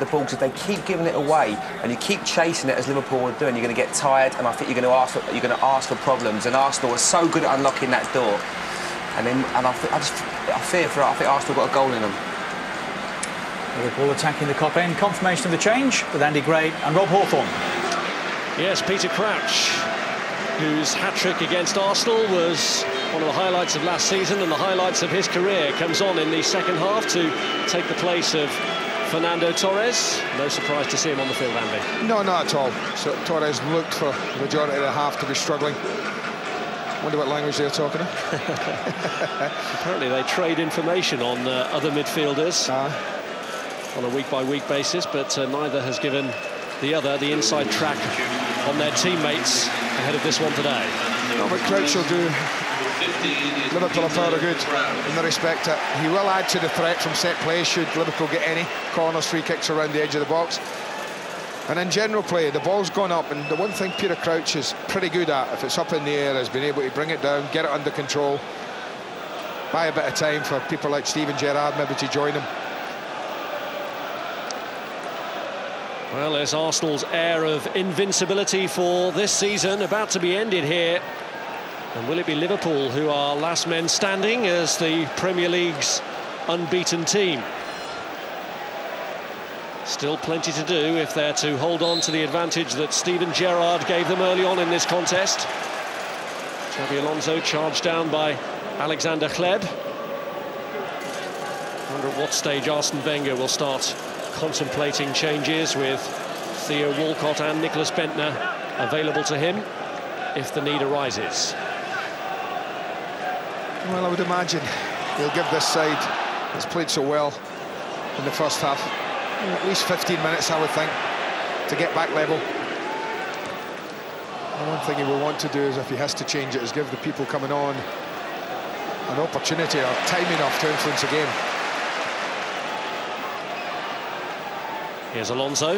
the ball, because if they keep giving it away and you keep chasing it as Liverpool are doing, you're going to get tired, and I think you're going to ask for problems. And Arsenal are so good at unlocking that door. I fear for it. I think Arsenal got a goal in them. Liverpool attacking the Kop end. Confirmation of the change with Andy Gray and Rob Hawthorne. Yes, Peter Crouch, whose hat-trick against Arsenal was one of the highlights of last season and the highlights of his career, comes on in the second half to take the place of Fernando Torres. No surprise to see him on the field, Andy. No, not at all. So Torres looked for the majority of the half to be struggling. Wonder what language they're talking of. Apparently they trade information on other midfielders on a week-by-week basis, but neither has given the other the inside track on their teammates ahead of this one today. No, but Crouch will do Liverpool a power of good in the respect that he will add to the threat from set play should Liverpool get any corners, free kicks around the edge of the box. And in general play, the ball's gone up, and the one thing Peter Crouch is pretty good at, if it's up in the air, is being able to bring it down, get it under control, buy a bit of time for people like Steven Gerrard maybe to join him. Well, there's Arsenal's air of invincibility for this season about to be ended here. And will it be Liverpool who are last men standing as the Premier League's unbeaten team? Still plenty to do if they're to hold on to the advantage that Steven Gerrard gave them early on in this contest. Xabi Alonso charged down by Alexander Hleb. I wonder at what stage Arsene Wenger will start contemplating changes with Theo Walcott and Nicholas Bentner available to him if the need arises. Well, I would imagine he'll give this side that's played so well in the first half at least 15 minutes, I would think, to get back level. The one thing he will want to do is, if he has to change it, is give the people coming on an opportunity or time enough to influence the game. Here's Alonso.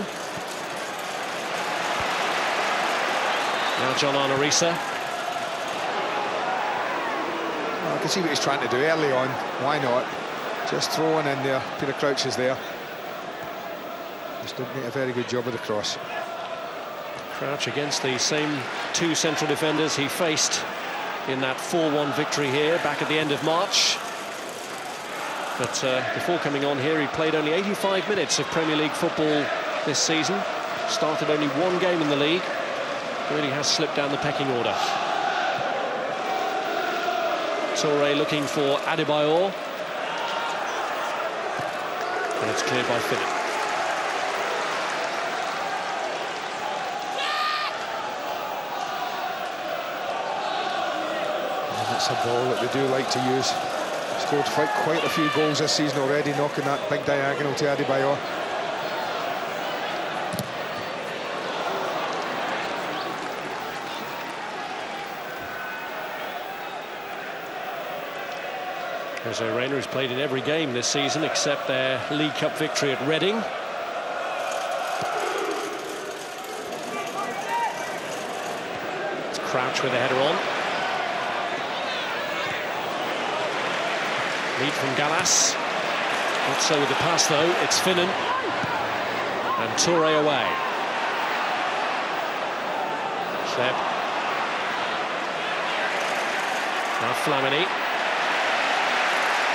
Now John Arnorisa. Well, I can see what he's trying to do early on. Why not? Just throwing in there. Peter Crouch is there. Just didn't make a very good job of the cross. Crouch against the same two central defenders he faced in that 4-1 victory here back at the end of March. But before coming on here, he played only 85 minutes of Premier League football this season. Started only one game in the league. Really has slipped down the pecking order. Toure looking for Adebayor. And it's cleared by Philip. And it's a ball that they do like to use. Scored quite a few goals this season already, knocking that big diagonal to Adebayor. Jose Reina has played in every game this season except their League Cup victory at Reading. It's Crouch with the header on. Lead from Gallas. Not so with the pass though, it's Finnan. And Toure away. Hleb. Now Flamini.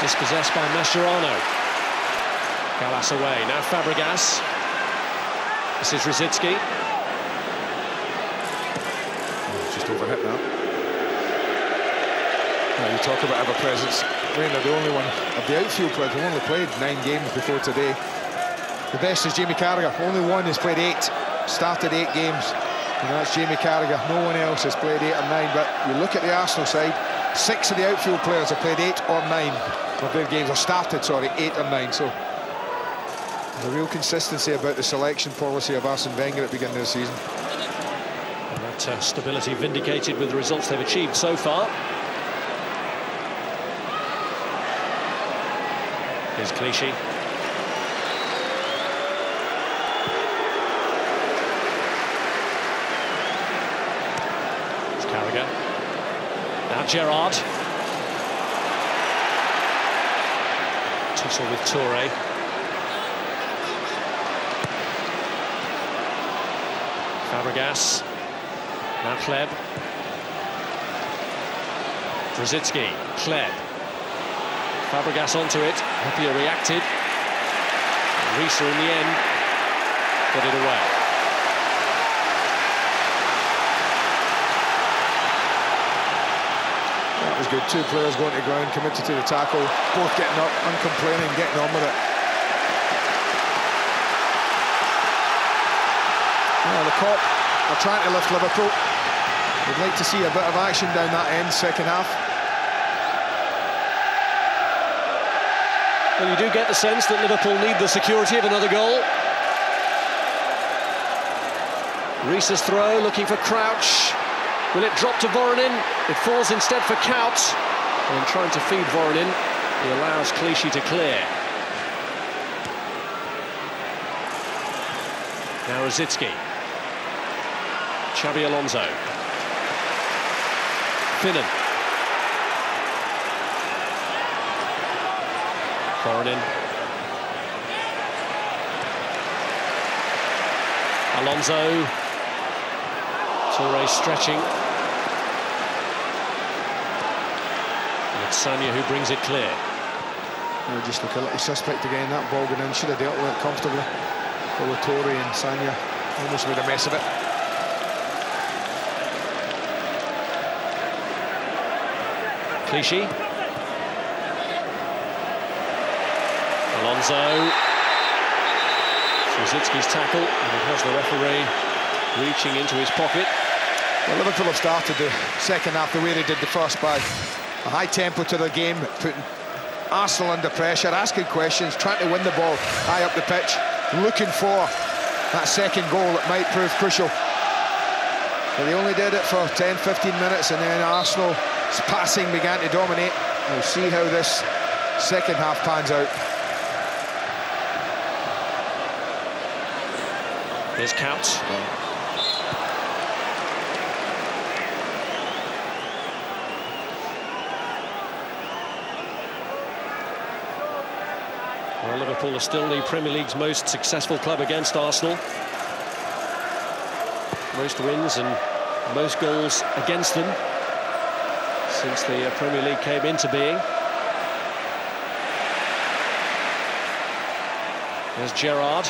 Dispossessed by Mascherano. Gallas away. Now Fabregas. This is Rosicky. Just overhit that. Now you talk about ever-presence. They're the only one of the outfield players who only played 9 games before today. The best is Jamie Carragher. Only one has played 8. Started 8 games. And that's Jamie Carragher. No one else has played 8 or 9. But you look at the Arsenal side, 6 of the outfield players have played 8 or 9 of their games, or started, sorry, 8 or 9. So there's a real consistency about the selection policy of Arsene Wenger at the beginning of the season. And that stability vindicated with the results they've achieved so far. Here's Clichy. It's Carragher. Now Gerrard. Tussle with Toure. Fabregas. Now Kleb. Brzezinski. Kleb. Fabregas onto it. Happier reacted. Risa in the end got it away. That was good. Two players going to ground, committed to the tackle, both getting up, uncomplaining, getting on with it. Well, the Kop are trying to lift Liverpool. We'd like to see a bit of action down that end, second half. Well, you do get the sense that Liverpool need the security of another goal. Risa's throw, looking for Crouch. Will it drop to Voronin? It falls instead for Kout. And trying to feed Voronin, he allows Clichy to clear. Now Rosicky. Xabi Alonso. Finnan. Voronin. Alonso. Toure stretching. And it's Sagna who brings it clear. Well, just look a little suspect again. That ball going in, should have dealt with it comfortably. Toure and Sagna almost made a mess of it. Clichy. Alonso. Rosicki's tackle, and it has the referee reaching into his pocket. Well, Liverpool have started the second half the way they did the first, by a high tempo to the game, putting Arsenal under pressure, asking questions, trying to win the ball high up the pitch, looking for that second goal that might prove crucial. But they only did it for 10-15 minutes, and then Arsenal's passing began to dominate. We'll see how this second half pans out. Here's Kout. Well, Liverpool are still the Premier League's most successful club against Arsenal. Most wins and most goals against them since the Premier League came into being. There's Gerrard.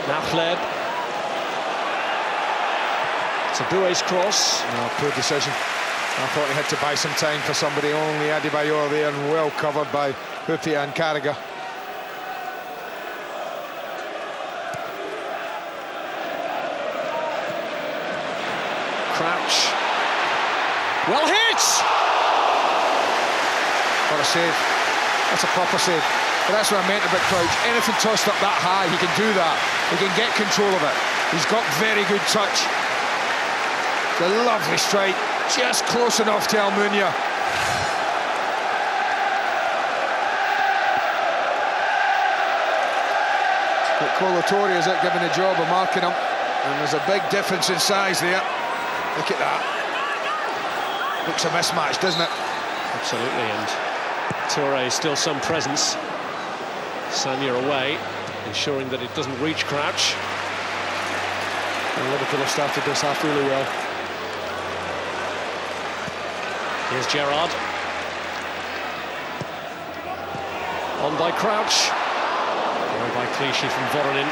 Now Kleb. It's Aboue's cross. No, poor decision. I thought he had to buy some time for somebody. Only Adebayor there, and well covered by Hupia and Carragher. Crouch. Well hit! What a save. That's a proper save. But that's what I meant about Crouch. Anything tossed up that high, he can do that. He can get control of it. He's got very good touch. It's a lovely strike. Just close enough to Almunia. But Kolo Toure is out giving the job of marking him. And there's a big difference in size there. Look at that. Looks a mismatch, doesn't it? Absolutely, and Toure still some presence. Sagna away, ensuring that it doesn't reach Crouch. And Liverpool have started this half really well. Here's Gerrard. On by Crouch. Away by Clichy from Voronin.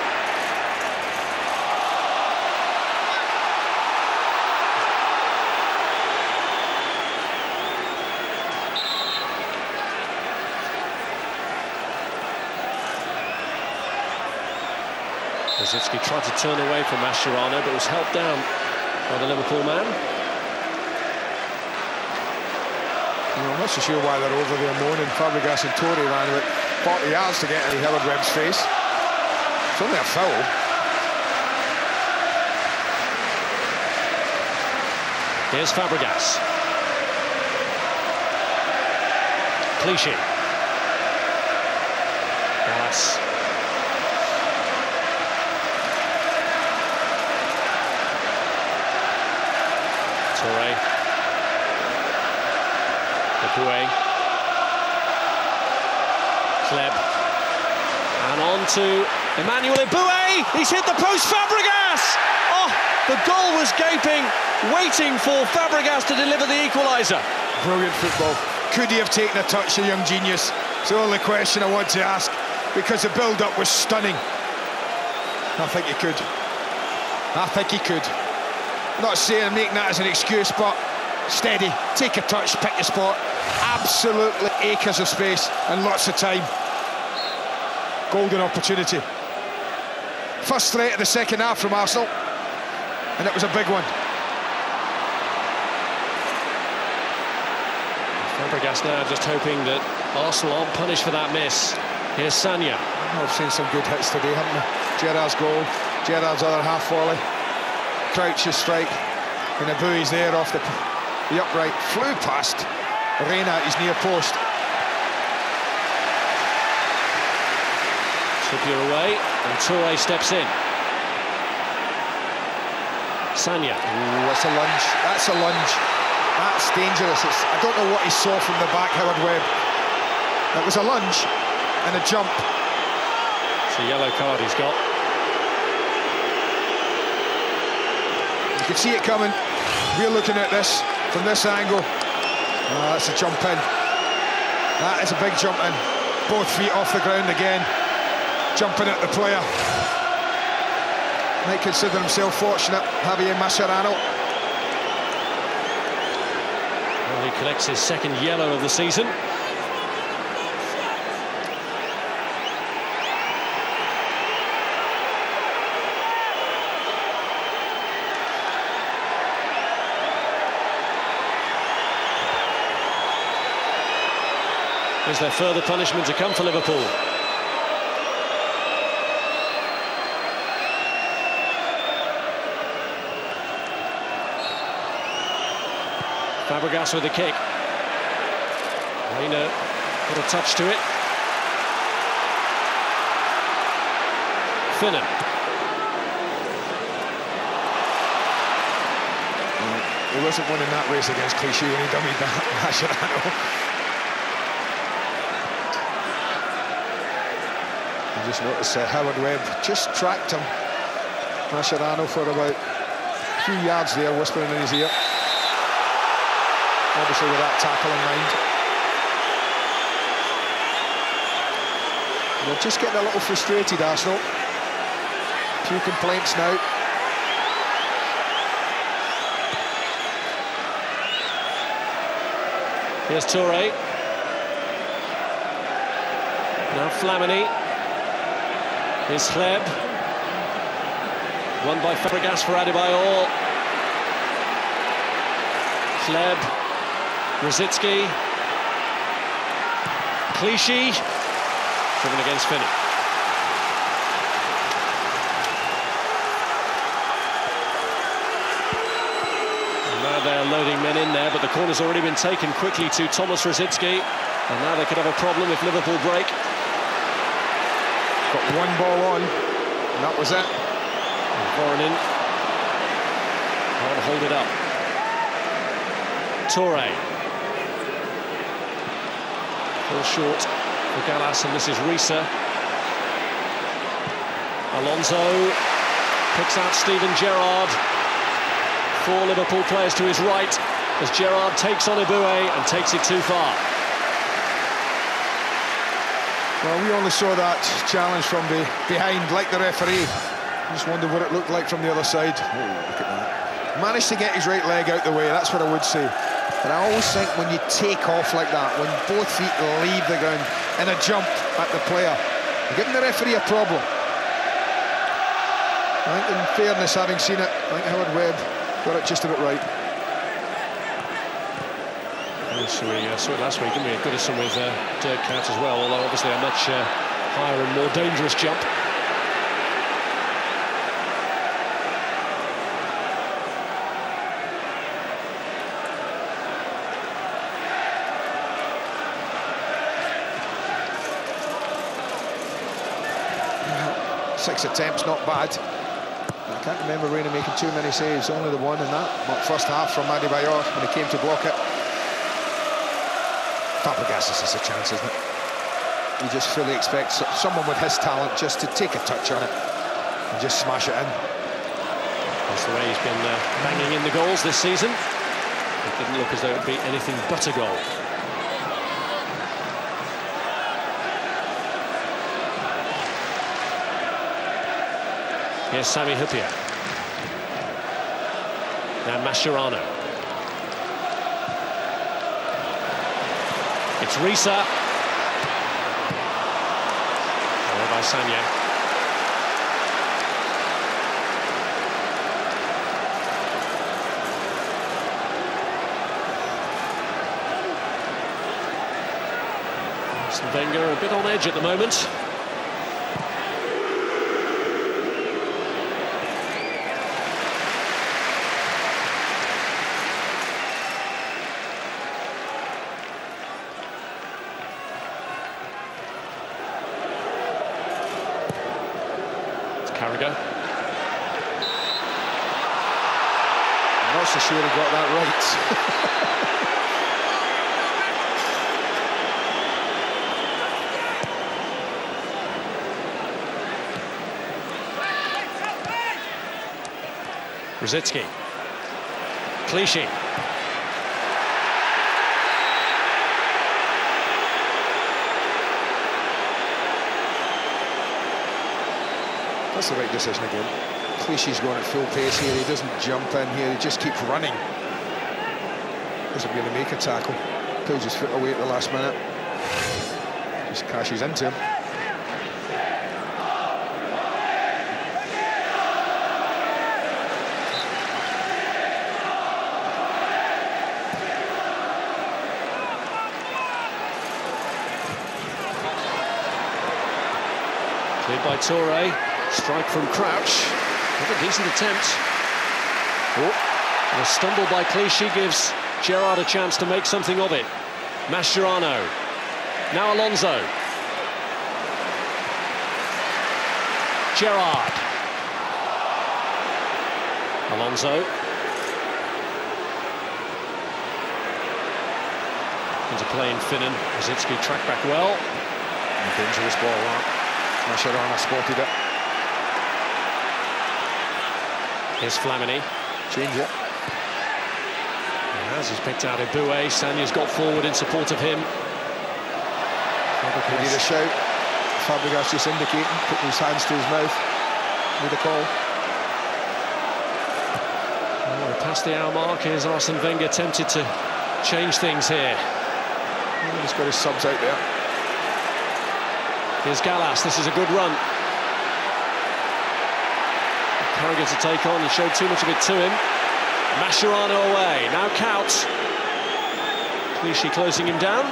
Rosicky tried to turn away from Mascherano, but was helped down by the Liverpool man. I'm not so sure why they're over there moaning. Fabregas and Toure ran about 40 yards to get into Hillardweb's face. It's only a foul. Here's Fabregas. Clichy. Wallace. Toure. Aboué. Kleb. And on to Emmanuel Eboué. He's hit the post. Fabregas! Oh, the goal was gaping, waiting for Fabregas to deliver the equaliser. Brilliant football. Could he have taken a touch, the young genius? It's the only question I want to ask, because the build-up was stunning. I think he could. I think he could. I'm not saying making that as an excuse, but steady, take a touch, pick your spot. Absolutely acres of space and lots of time. Golden opportunity. First threat of the second half from Arsenal, and it was a big one. Fabregas now just hoping that Arsenal aren't punished for that miss. Here's Sagna. I've seen some good hits today, haven't we? Gerrard's goal, Gerrard's other half volley, Crouch's strike, and Eboué's there off the upright, flew past Reina at his near post. Trippier away, and Touré steps in. Sagna. Ooh, that's a lunge. That's a lunge. That's dangerous. I don't know what he saw from the back, Howard Webb. That was a lunge and a jump. It's a yellow card he's got. You can see it coming. We're looking at this from this angle. Oh, that's a jump in. That is a big jump in. Both feet off the ground again. Jumping at the player. Might consider himself fortunate, Javier Mascherano. Well, he collects his second yellow of the season. Is there further punishment to come for Liverpool? Fabregas with a kick. Reina put a touch to it. Finnan. He wasn't winning that race against Clichy when he dummied that Mascherano. You just notice Howard Webb just tracked him, Mascherano, for about a few yards there, whispering in his ear. Obviously with that tackle in mind. They're just getting a little frustrated, Arsenal. A few complaints now. Here's Touré. Now Flamini. Here's Hleb. Won by Fabregas for Adebayor. Hleb. Rosicki. Clichy. Driven against Finnan. Now they're loading men in there, but the corner's already been taken quickly to Thomas Rosicki. And now they could have a problem if Liverpool break. Got one ball on, and that was it. Voronin can't hold it up. Touré. Fall short for Gallas, and this is Risa. Alonso picks out Steven Gerrard. Four Liverpool players to his right as Gerrard takes on Eboué and takes it too far. Well, we only saw that challenge from behind, like the referee. Just wondered what it looked like from the other side. Oh, look at that. Managed to get his right leg out the way, that's what I would say. But I always think when you take off like that, when both feet leave the ground in a jump at the player, you're giving the referee a problem. I think in fairness, having seen it, I think Howard Webb got it just about right. So we saw it last week, didn't we? Goodison with Dirk Kuyt as well, although obviously a much higher and more dangerous jump. Well, 6 attempts, not bad. I can't remember Reina making too many saves, only the one in that first half from Adebayor when he came to block it. Fabregas, this is a chance, isn't it? You just fully expect someone with his talent just to take a touch on it and just smash it in. That's the way he's been banging in the goals this season. It didn't look as though it would be anything but a goal. Here's Sami Hyypiä. Now Mascherano. It's Risa. Away by Sagna. Arsene Wenger a bit on edge at the moment. Carragher. I'm not so sure he got that right. Rosicky. Clichy. That's the right decision again. Clichy's going at full pace here. He doesn't jump in here. He just keeps running. Doesn't really make a tackle. Pulls his foot away at the last minute. Just crashes into him. Cleared by Toure. Strike from Crouch. What a decent attempt. Oh, and a stumble by Clichy gives Gerrard a chance to make something of it. Mascherano. Now Alonso. Gerrard. Alonso. Into play in Finnan. Rosicky tracked back well. And dangerous ball, that. Mascherano spotted it. Here's Flamini. Change it. As he's picked out Eboué, Sagna's got forward in support of him. He did a shout. Fabregas just indicating, putting his hands to his mouth. Made a call. Oh, past the hour mark, here's Arsene Wenger tempted to change things here. He's got his subs out there. Here's Gallas, this is a good run. Carragher to take on, he showed too much of it to him. Mascherano away, now Kaut. Clichy closing him down.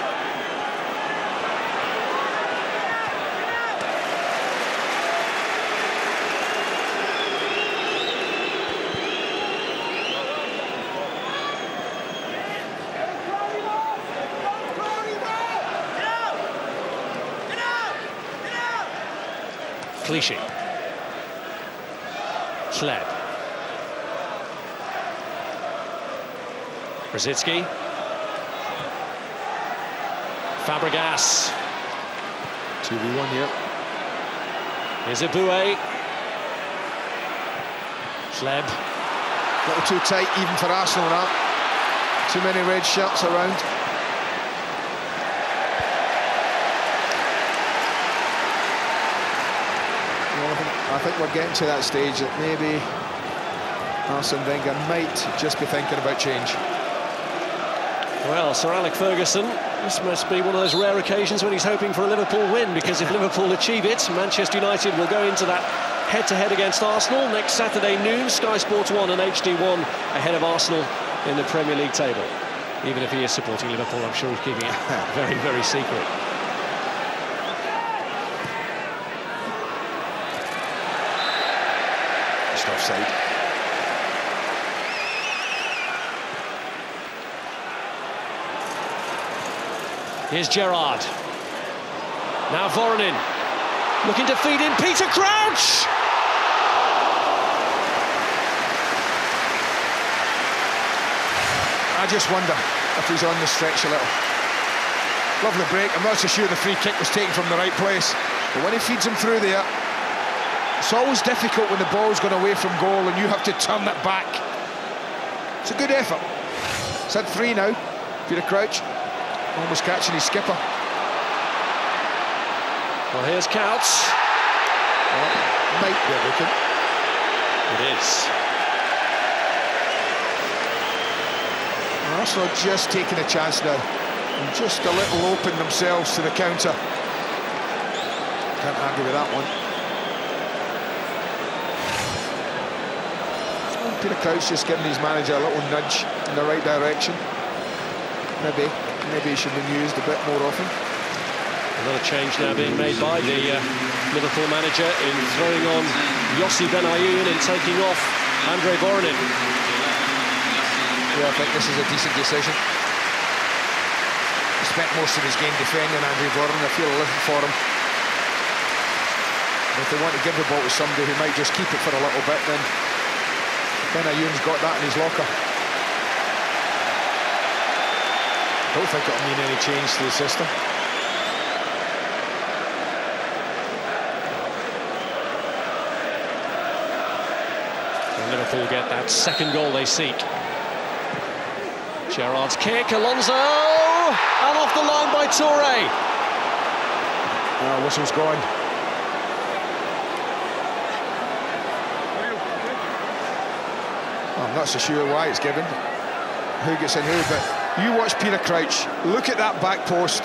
Clichy. Sled. Rosicky. Fabregas. 2v1 here. Here's Eboué. Sled. A little too tight even for Arsenal now. Too many red shirts around. I think we're getting to that stage that maybe Arsene Wenger might just be thinking about change. Well, Sir Alec Ferguson, this must be one of those rare occasions when he's hoping for a Liverpool win, because if Liverpool achieve it, Manchester United will go into that head-to-head against Arsenal next Saturday noon, Sky Sports 1 and HD1, ahead of Arsenal in the Premier League table. Even if he is supporting Liverpool, I'm sure he's keeping it very, very secret. Offside. Here's Gerrard. Now Voronin. Looking to feed in Peter Crouch! I just wonder if he's on the stretch a little. Lovely break. I'm not so sure the free kick was taken from the right place, but when he feeds him through there, it's always difficult when the ball's gone away from goal and you have to turn it back. It's a good effort. It's had 3 now. Peter Crouch almost catching his skipper. Well, here's Couts. Might be looking. It is. Arsenal just taking a chance now, and just a little open themselves to the counter. Can't argue with that one. Peter Crouch just giving his manager a little nudge in the right direction. Maybe he should be used a bit more often. Another change now being made by the Liverpool manager in throwing on Yossi Benayoun and taking off Andre Voronin. Yeah, I think this is a decent decision. He spent most of his game defending Andre Voronin. I feel a little for him. And if they want to give the ball to somebody who might just keep it for a little bit, then Benayoun's got that in his locker. I don't think it'll mean any change to the system. And Liverpool get that second goal they seek. Gerrard's kick, Alonso, and off the line by Touré. Whistle's gone. I'm not so sure why it's given, who gets in who, but you watch Peter Crouch, look at that back post.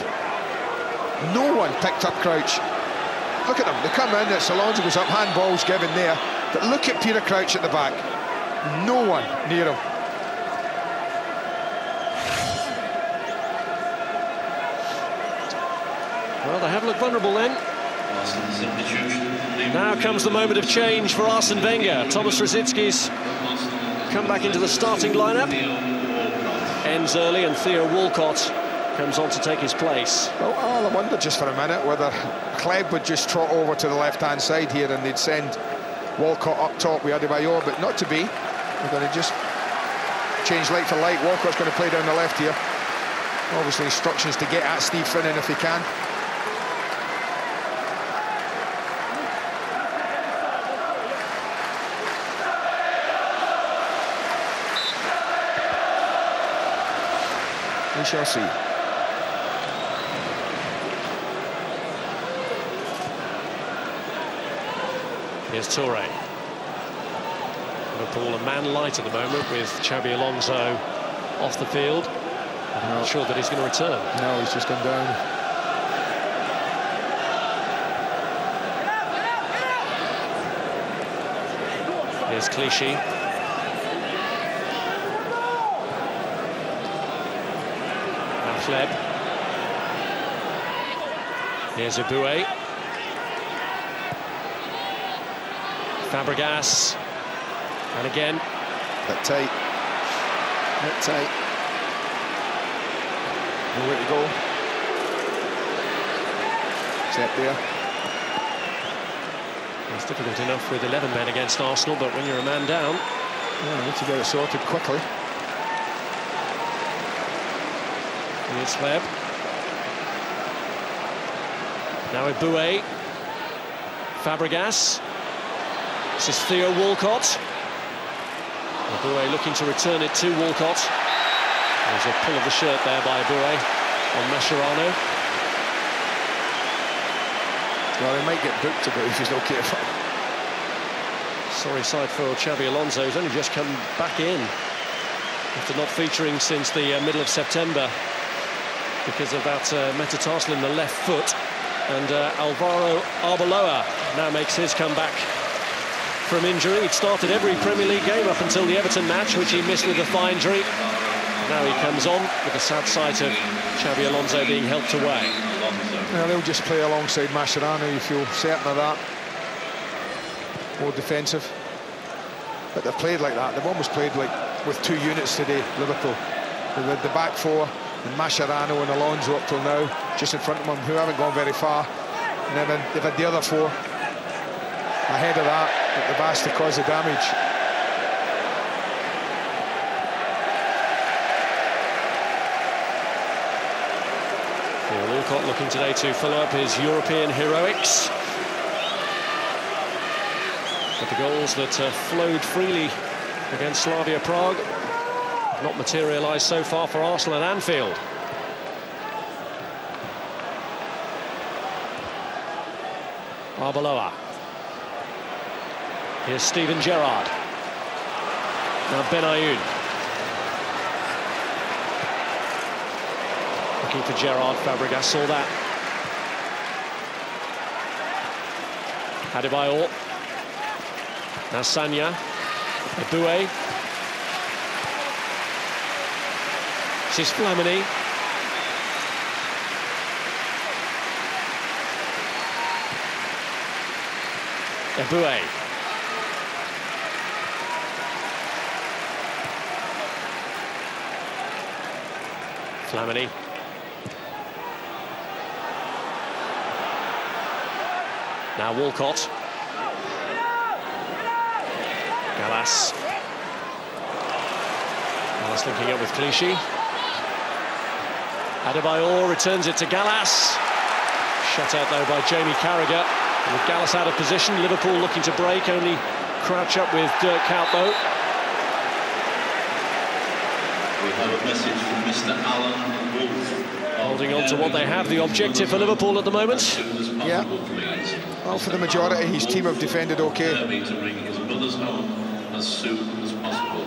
No one picked up Crouch. Look at them, they come in, it's Alonso goes up, handball's given there, but look at Peter Crouch at the back. No one near him. Well, they have looked vulnerable then. Now comes the moment of change for Arsene Wenger. Thomas Rositzky's come back into the starting lineup. Ends early and Theo Walcott comes on to take his place. Well, I wonder just for a minute whether Kleb would just trot over to the left-hand side here and they'd send Walcott up top with Adebayor, but not to be. We're going to just change light for light. Walcott's going to play down the left here. Obviously instructions to get at Steve Finnan if he can. We shall see. Here's Touré. Liverpool a man light at the moment with Xabi Alonso off the field. I'm not sure that he's going to return. No, he's just gone down. Here's Clichy. Kleb. Here's Eboué. Fabregas. And again. Bit tight. Bit tight. Nowhere to go. Except there. It's difficult enough with 11 men against Arsenal, but when you're a man down... Yeah, need to get it sorted quickly. Here's Kleb. Now Eboué. Fabregas. This is Theo Walcott. Eboué looking to return it to Walcott. There's a pull of the shirt there by Eboué on Mascherano. Well, he might get booked a bit if he's not careful. Sorry side for Xabi Alonso, who's only just come back in after not featuring since the middle of September because of that metatarsal in the left foot. And Alvaro Arbeloa now makes his comeback from injury. He'd started every Premier League game up until the Everton match, which he missed with a thigh injury. Now he comes on with the sad sight of Xabi Alonso being helped away. Well, they'll just play alongside Mascherano, you feel certain of that. More defensive. But they've played like that. They've almost played like with two units today, Liverpool. With the back four, and Mascherano and Alonso up till now, just in front of them, who haven't gone very far. And then they've had the other four ahead of that, at the best to cause the damage. Theo Walcott looking today to follow up his European heroics. But the goals that flowed freely against Slavia Prague have not materialised so far for Arsenal at Anfield. Arbeloa. Here's Steven Gerrard. Now Benayoun. Looking for Gerrard. Fabregas saw that. Adebayor. Now Sanya. Eboué. This is Flamini. Eboué. Flamini. Now Walcott. Gallas. Gallas linking up with Clichy. Adebayor returns it to Gallas. Shut out though by Jamie Carragher. And with Gallas out of position, Liverpool looking to break, only crouch up with Dirk Kuyt. We have a message from Mr. Alan Wolf. Holding on to what they have, the objective for Liverpool at the moment. Yeah. Well, for the majority, his team have defended okay. To bring his mother's home as soon as possible.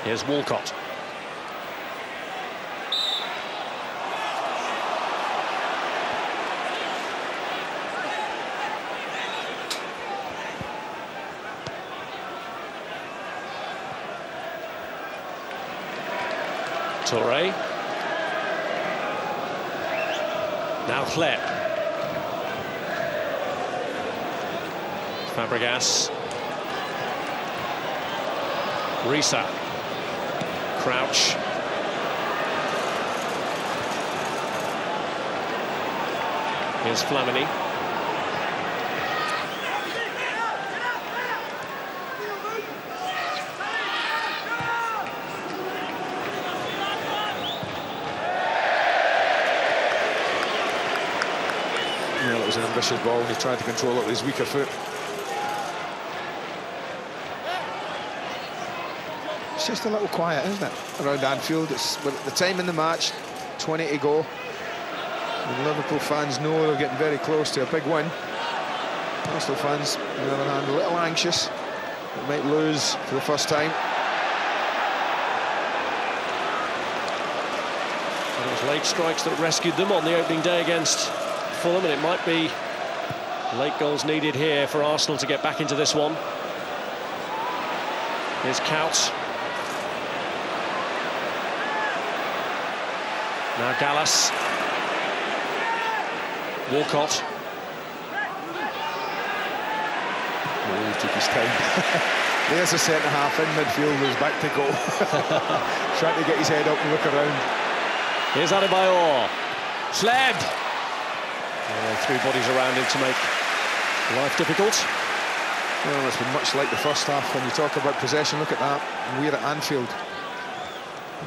Here's Walcott. Touré. Now Hleb. Fabregas. Risa. Crouch. Here's Flamini. Well, it was an ambitious ball and he tried to control it with his weaker foot. It's just a little quiet, isn't it, around Anfield? It's at the time in the match, 20 to go. And Liverpool fans know they're getting very close to a big win. Arsenal fans, on the other hand, a little anxious. They might lose for the first time. It was late strikes that rescued them on the opening day against Fulham, and it might be late goals needed here for Arsenal to get back into this one. Here's Kuyt. Now Gallas. Walcott. Oh, he took his time. There's a centre-half in midfield who's back to goal. Trying to get his head up and look around. Here's Adebayor. Hleb. Three bodies around him to make life difficult. Well, it's been much like the first half. When you talk about possession, look at that. We're at Anfield.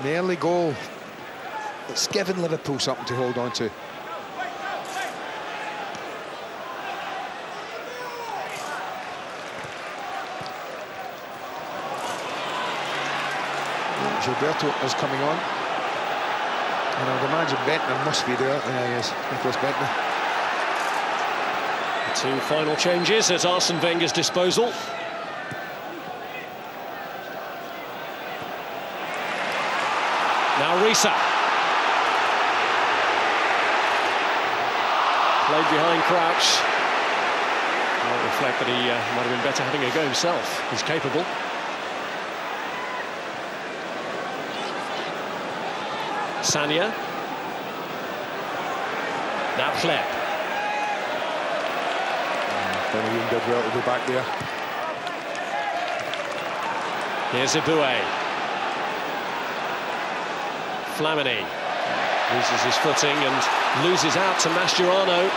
An early goal. It's given Liverpool something to hold on to. Gilberto is coming on. And I would imagine Bentner must be there. There he is, Nicholas Bentner. The two final changes at Arsene Wenger's disposal. Now Risa. Played behind Crouch. Might reflect that he might have been better having a go himself. He's capable. Sanya. Now Hleb. Benayoun did well to go back there. Here's Eboué. Flamini loses his footing and loses out to Mascherano.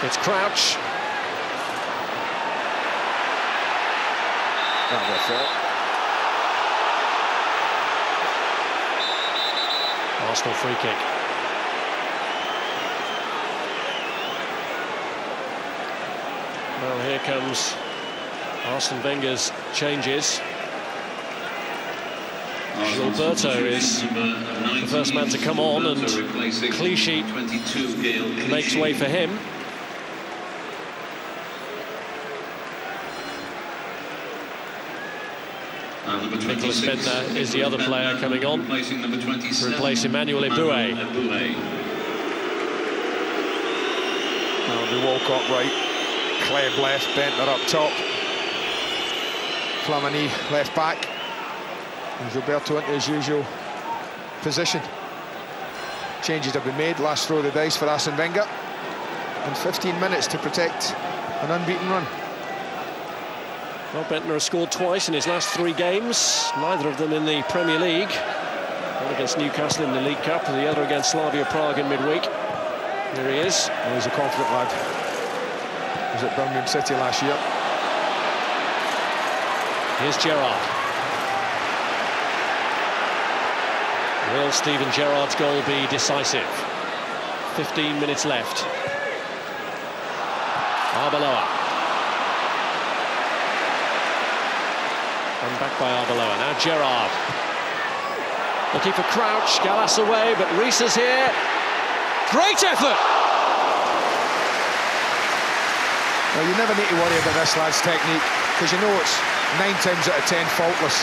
It's Crouch. That'll be a fault. Arsenal free kick. Well, here comes Arsene Wenger's changes. Gilberto is the first man to come on, and Clichy makes way for him. Nicolas Bentner is the other player coming on to replace Emmanuel Eboué. That'll be Walcott right, Kleb left, Bentner up top, Flamini left back, and Gilberto into his usual position. Changes have been made, last throw of the dice for Arsene Wenger, and 15 minutes to protect an unbeaten run. Well, Bentner has scored twice in his last 3 games, neither of them in the Premier League. One against Newcastle in the League Cup and the other against Slavia Prague in midweek. Here he is. Oh, he's a confident lad. He was at Birmingham City last year. Here's Gerrard. Will Steven Gerrard's goal be decisive? 15 minutes left. Arbeloa. And back by Arbeloa. Now Gerrard. Looking for Crouch. Gallas away, but Rees is here. Great effort! Well, you never need to worry about this lad's technique, because you know it's 9 times out of 10 faultless.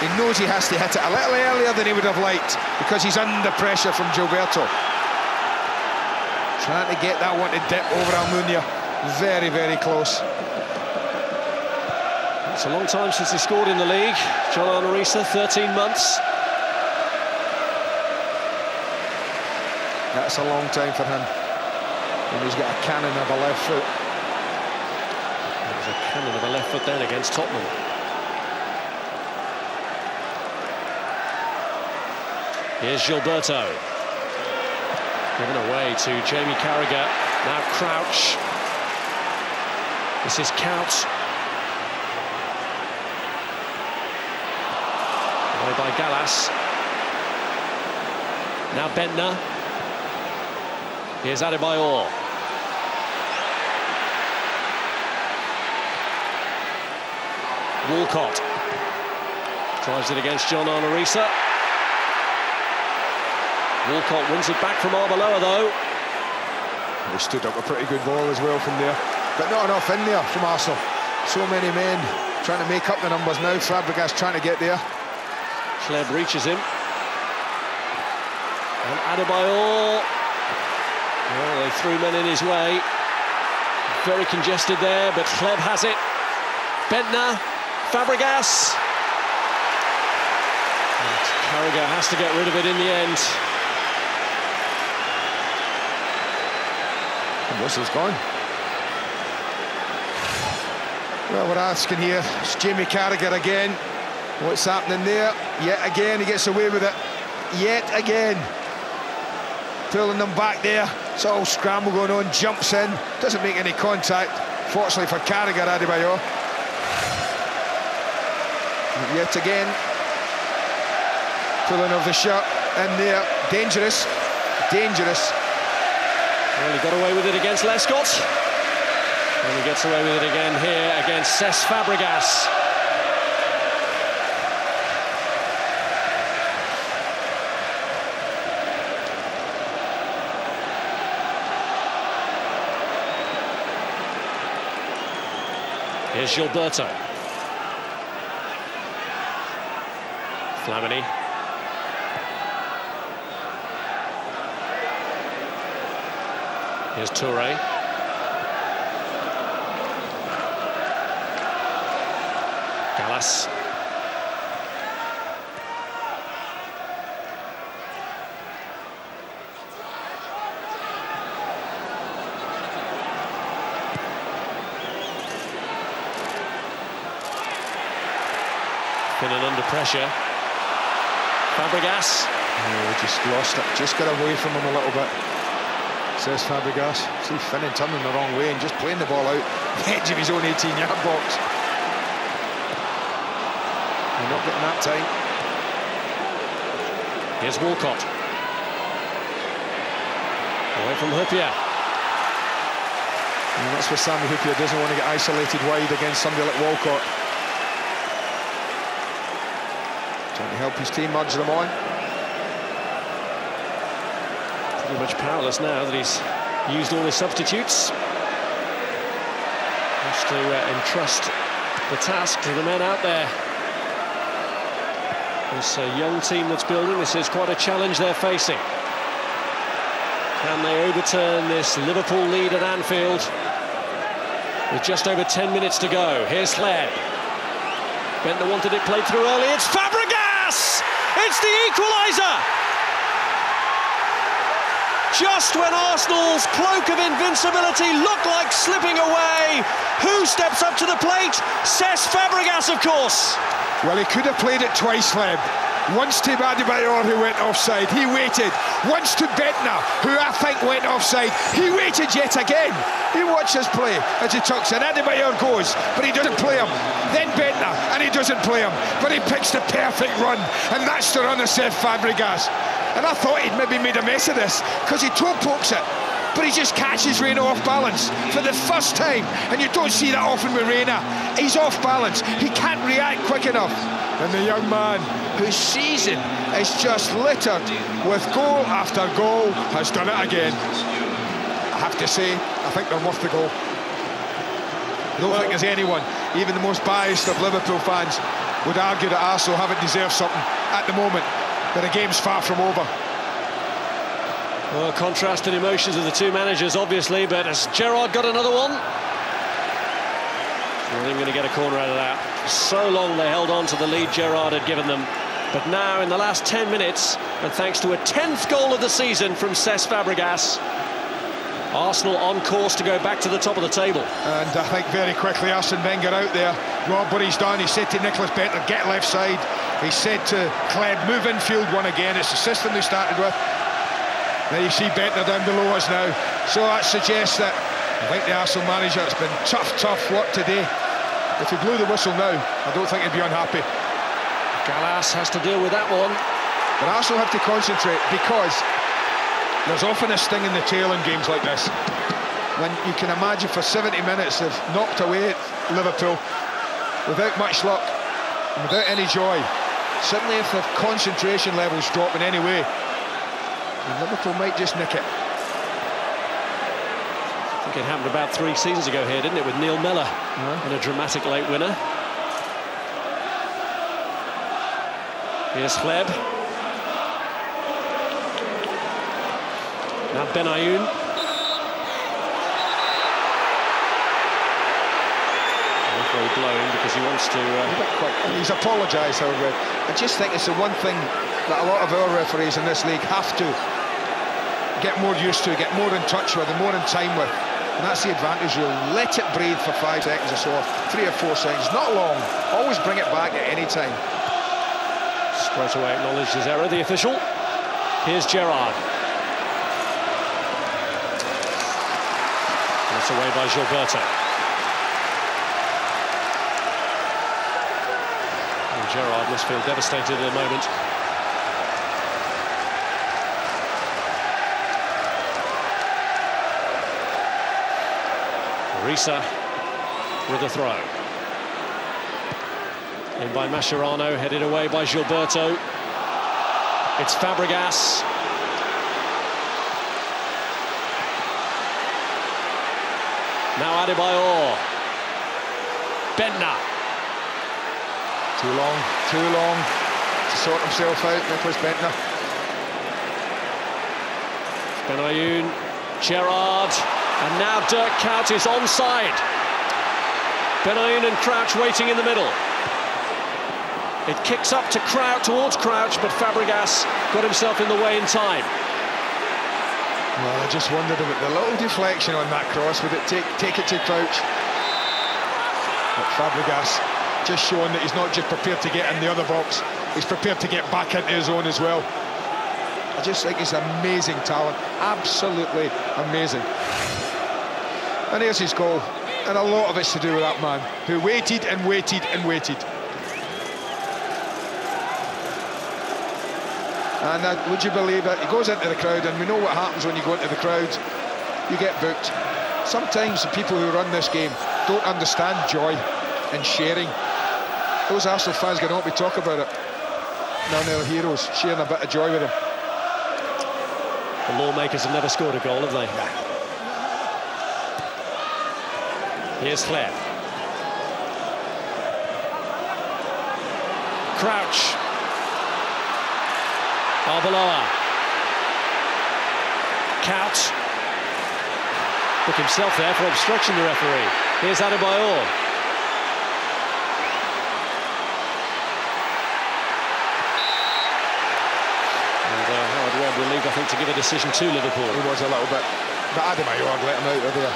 He knows he has to hit it a little earlier than he would have liked, because he's under pressure from Gilberto. Trying to get that one to dip over Almunia. Very, very close. It's a long time since he scored in the league. John Arnorisa, 13 months. That's a long time for him. And he's got a cannon of a left foot. It was a cannon of a left foot then against Tottenham. Here's Gilberto. Given away to Jamie Carragher. Now Crouch. This is Couch. Away by Gallas. Now Bentner. Here's Adebayor. Walcott. Drives it against John Arnorisa. Walcott wins it back from Arbeloa, though. They stood up a pretty good ball as well from there, but not enough in there from Arsenal. So many men trying to make up the numbers now. Fabregas trying to get there. Kleb reaches him. And Adebayor. Well, they threw men in his way. Very congested there, but Kleb has it. Bentner, Fabregas. And Carragher has to get rid of it in the end. The whistle's gone. Well, we're asking here, it's Jamie Carragher again. What's happening there? Yet again, he gets away with it. Yet again. Pulling them back there. It's all scramble going on, jumps in, doesn't make any contact. Fortunately for Carragher, Adebayor. Yet again, pulling of the shirt in there. Dangerous, dangerous. Well, he got away with it against Lescott. And he gets away with it again here against Cesc Fabregas. Here's Gilberto. Flamini. Here's Touré. Gallas. Finnan under pressure. Fabregas. Oh, just lost it. Just got away from him a little bit, says Fabregas. See Finnan turning the wrong way and just playing the ball out the edge of his own 18-yard box. You're not getting that time. Here's Walcott. Away from Hyypiä. And that's where Sami Hyypiä doesn't want to get isolated wide against somebody like Walcott. Trying to help his team urge them on. Pretty much powerless now that he's used all his substitutes. Has to entrust the task to the men out there. This young team that's building, this is quite a challenge they're facing. Can they overturn this Liverpool lead at Anfield with just over 10 minutes to go? Here's Hleb. Bentner wanted it played through early. It's Fabregas! It's the equaliser! Just when Arsenal's cloak of invincibility looked like slipping away, who steps up to the plate? Cesc Fabregas, of course. Well, he could have played it twice, Hleb. Once to Adebayor, who went offside, he waited. Once to Bentner, who I think went offside, he waited yet again. He watches play as he tucks in. Adebayor goes, but he doesn't play him. Then Bentner, and he doesn't play him, but he picks the perfect run, and that's the run of Cesc Fabregas. And I thought he'd maybe made a mess of this, because he toe pokes it, but he just catches Reina off balance for the first time, and you don't see that often with Reina. He's off balance, he can't react quick enough. And the young man, whose season is just littered with goal after goal, has done it again. I have to say, I think they're worth the goal. I don't think there's anyone, even the most biased of Liverpool fans, would argue that Arsenal haven't deserved something at the moment, but the game's far from over. Well, contrasted emotions of the two managers, obviously, but has Gerrard got another one? Not even going to get a corner out of that. For so long they held on to the lead Gerrard had given them, but now in the last 10 minutes, and thanks to a 10th goal of the season from Cesc Fabregas, Arsenal on course to go back to the top of the table. And I think very quickly Arsene Wenger out there, Rob, what he's done, he said to Nicholas Bentner, get left side. He said to Hleb, move infield one again. It's the system they started with. Now you see Bentner down below us now. So that suggests that I think the Arsenal manager, it's been tough work today. If he blew the whistle now, I don't think he'd be unhappy. Gallas has to deal with that one. But Arsenal have to concentrate, because there's often a sting in the tail in games like this. When you can imagine for 70 minutes they've knocked away at Liverpool without much luck, and without any joy. Suddenly if their concentration levels drop in any way, and Liverpool might just nick it. I think it happened about 3 seasons ago here, didn't it, with Neil Mellor and a dramatic late winner. Here's Hleb. Now Benayoun. Referee blowing because he wants to... He's apologised, however. I just think it's the one thing that a lot of our referees in this league have to get more used to, get more in touch with, and more in time with. And that's the advantage. You'll let it breathe for 5 seconds or so, 3 or 4 seconds, not long. Always bring it back at any time. Straight away acknowledged his error, the official. Here's Gerrard. That's away by Gilberto. And Gerrard must feel devastated at the moment. Risa with a throw. In by Mascherano, headed away by Gilberto. It's Fabregas. Now Adebayor. Bentner. Too long to sort himself out, Nicholas Bentner. Benayoun, Gerrard, and now Dirk Kuyt is onside. Benayoun and Crouch waiting in the middle. It kicks up to towards Crouch, but Fabregas got himself in the way in time. Well, I just wondered about the little deflection on that cross. Would it take it to Crouch? But Fabregas just showing that he's not just prepared to get in the other box, He's prepared to get back into his own as well. I just think he's amazing talent, absolutely amazing. And here's his goal, and a lot of it's to do with that man, who waited and waited and waited. And would you believe it, he goes into the crowd, and we know what happens when you go into the crowd, you get booked. Sometimes the people who run this game don't understand joy and sharing. Those Arsenal fans going to want me to talk about it. Now they're heroes, sharing a bit of joy with them. The lawmakers have never scored a goal, have they? Nah. Here's Flair. Crouch. Arbeloa. Couch. Took himself there for obstruction, the referee. Here's Adebayor. Howard Webb relieved, I think, to give a decision to Liverpool. He was a little bit, but Adebayor let him out of there,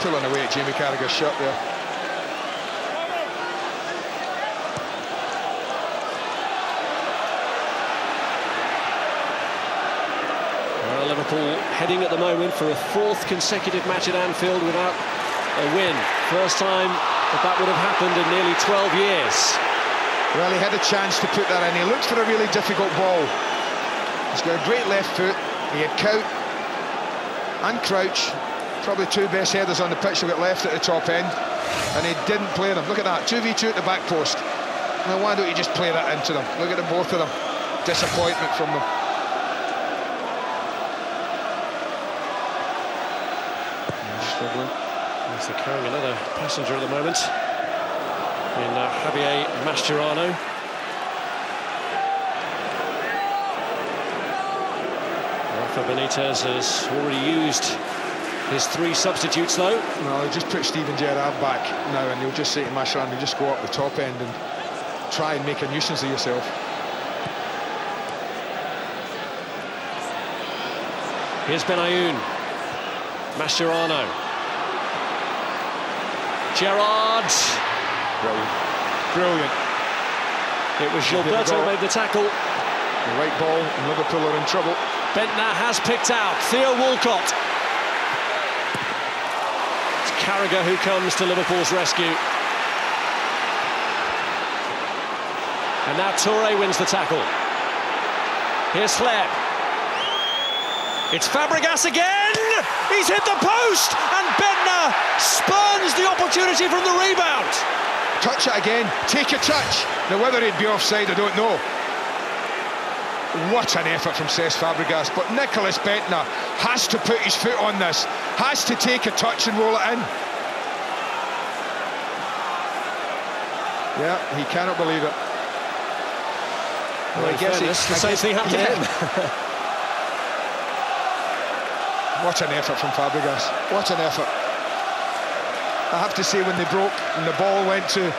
pulling away at Jamie Carragher's shot there. Well, Liverpool heading at the moment for a 4th consecutive match at Anfield without a win. First time that would have happened in nearly 12 years. Well, he had a chance to put that in. He looked for a really difficult ball. He's got a great left foot. He had Cout and Crouch, probably 2 best headers on the pitch who got left at the top end, and he didn't play them. Look at that, 2v2 at the back post. Now, why don't you just play that into them? Look at the both of them. Disappointment from them. Struggling. He's carrying another passenger at the moment in Javier Mascherano. Rafa Benitez has already used his 3 substitutes, though. No, he'll just put Steven Gerrard back now, and he'll just say to Mascherano, just go up the top end and try and make a nuisance of yourself. Here's Benayoun. Mascherano. Gerrard. Brilliant. Brilliant. It was Gilberto who made the tackle. The right ball, and Liverpool are in trouble. Bentner has picked out Theo Walcott. It's Carragher who comes to Liverpool's rescue. And now Toure wins the tackle. Here's Flair. It's Fabregas again! He's hit the post! And Bentner spurns the opportunity from the rebound. Touch it again, take a touch. Now, whether he'd be offside, I don't know. What an effort from Cesc Fabregas, but Nicolas Bentner has to put his foot on this, has to take a touch and roll it in. Yeah, he cannot believe it. Well, I guess the same thing happened to him. What an effort from Fabregas, what an effort. I have to say, when they broke and the ball went to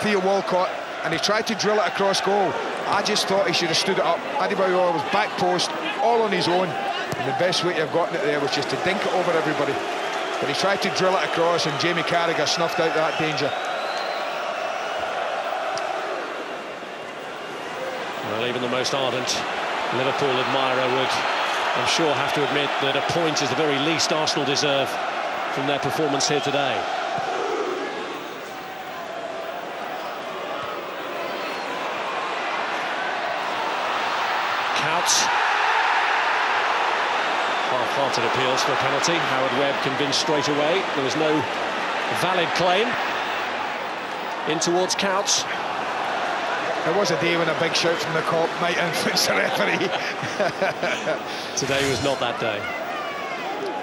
Theo Walcott and he tried to drill it across goal, I just thought he should have stood it up. Adebayor was back post, all on his own, and the best way to have gotten it there was just to dink it over everybody. But he tried to drill it across, and Jamie Carragher snuffed out that danger. Well, even the most ardent Liverpool admirer would, I'm sure, have to admit that a point is the very least Arsenal deserve from their performance here today. Couch. Half-hearted appeals for a penalty. Howard Webb convinced straight away there was no valid claim. In towards Couch. There was a day when a big shout from the Kop might influence the referee. Today was not that day.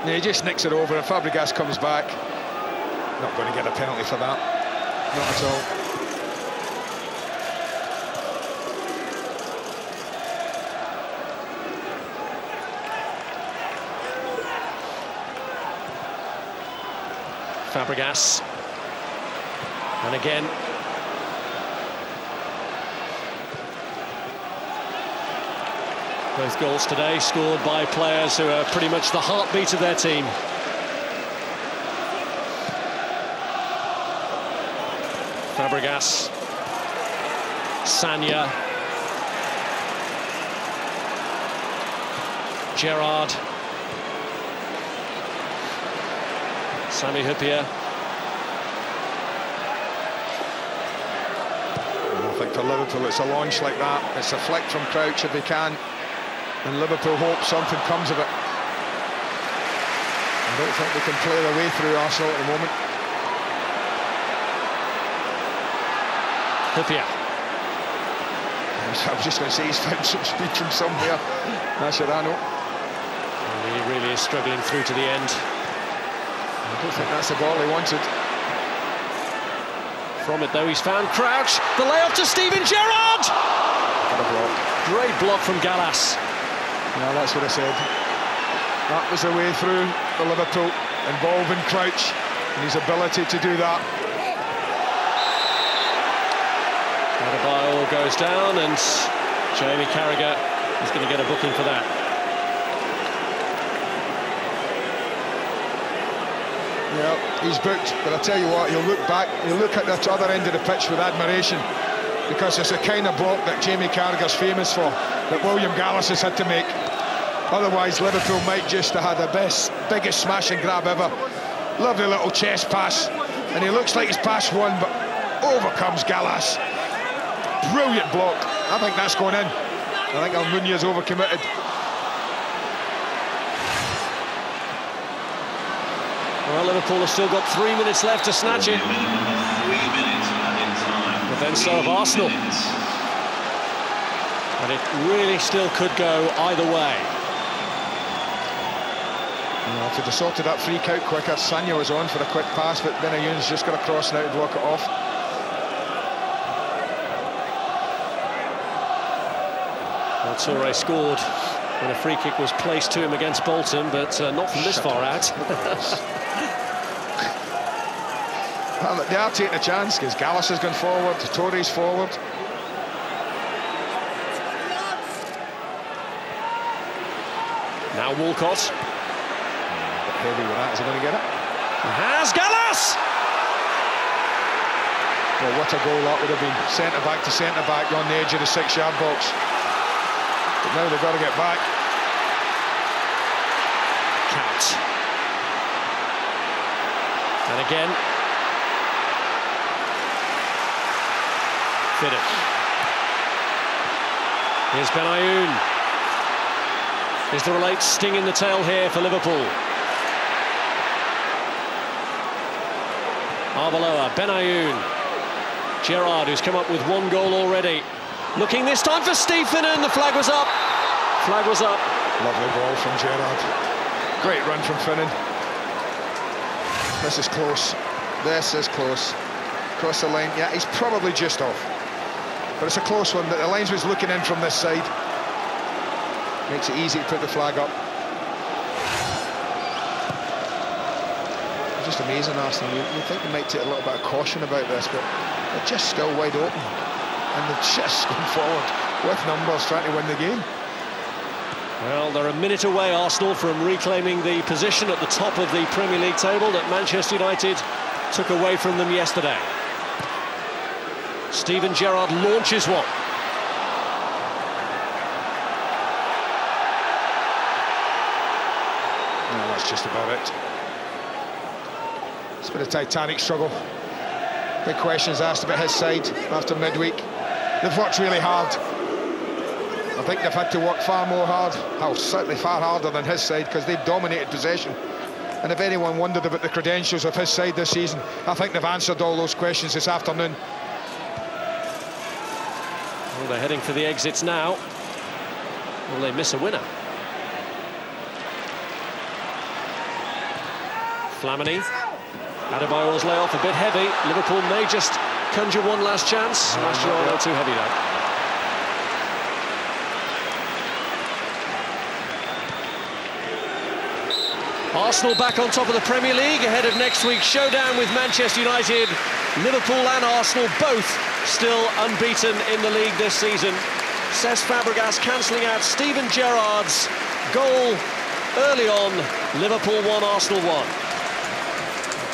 Yeah, he just nicks it over, and Fabregas comes back. Not going to get a penalty for that. Not at all. Fabregas. And again. Both goals today scored by players who are pretty much the heartbeat of their team. Fabregas. Sanya. Gerrard. Sami Hyypiä. I think for Liverpool it's a launch like that. It's a flick from Crouch if they can, and Liverpool hope something comes of it. I don't think they can play their way through Arsenal at the moment. Hyypiä. I was just going to say he's found some speed from somewhere. Mascherano. He really is struggling through to the end. I don't think that's the ball he wanted. From it though, he's found Crouch. The layoff to Steven Gerrard. What a block. Great block from Gallas. No, that's what I said. That was the way through for Liverpool, involving Crouch and his ability to do that. Adebayor goes down, and Jamie Carragher is going to get a booking for that. Yeah, he's booked, but I tell you what, he'll look back, he'll look at the other end of the pitch with admiration, because it's the kind of block that Jamie Carragher's famous for, that William Gallas has had to make. Otherwise, Liverpool might just have had the biggest smash and grab ever. Lovely little chest pass, and he looks like he's passed one, but over comes Gallas. Brilliant block. I think that's going in. I think Almunia's overcommitted. Well, Liverpool have still got 3 minutes left to snatch it. 3 minutes added time. But then so have Arsenal. And it really still could go either way. Well, if they'd have sorted that free kick quicker, Sanya was on for a quick pass, but Benayoun's just got to cross now to block it off. Well, Toure scored when a free kick was placed to him against Bolton, but not from this far out. Well, they are taking a chance, because Gallas has gone forward, Toure's forward. Now Walcott. A bit heavy with that, is he going to get it? Has Gallas! Well, what a goal that would have been. Centre-back to centre-back on the edge of the 6-yard box. But now they've got to get back. Cat. And again. Fitted. Here's Benayoun. Is there a late sting in the tail here for Liverpool? Arbeloa, Benayoun. Gerrard, who's come up with 1 goal already. Looking this time for Stephen, and the flag was up. Flag was up. Lovely ball from Gerrard. Great run from Finnan. This is close. This is close. Across the line. Yeah, he's probably just off. But it's a close one. The linesman's looking in from this side. Makes it easy to put the flag up. Just amazing, Arsenal. You think they might take a little bit of caution about this, but they're just still wide open. And they're just going forward with numbers, trying to win the game. Well, they're a minute away, Arsenal, from reclaiming the position at the top of the Premier League table that Manchester United took away from them yesterday. Steven Gerrard launches one. No, that's just about it. It's been a titanic struggle. Big questions asked about his side after midweek. They've worked really hard. I think they've had to work far more hard. Well, certainly far harder than his side, because they've dominated possession. And if anyone wondered about the credentials of his side this season, I think they've answered all those questions this afternoon. Well, they're heading for the exits now. Will they miss a winner? Flamini. Adebayor's layoff a bit heavy. Liverpool may just conjure one last chance. Mascherano too heavy though. Arsenal back on top of the Premier League ahead of next week's showdown with Manchester United. Liverpool and Arsenal both still unbeaten in the league this season. Cesc Fabregas cancelling out Steven Gerrard's goal early on. Liverpool 1, Arsenal 1.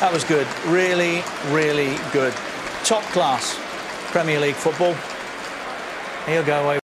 That was good. Really, really good. Top class Premier League football. He'll go away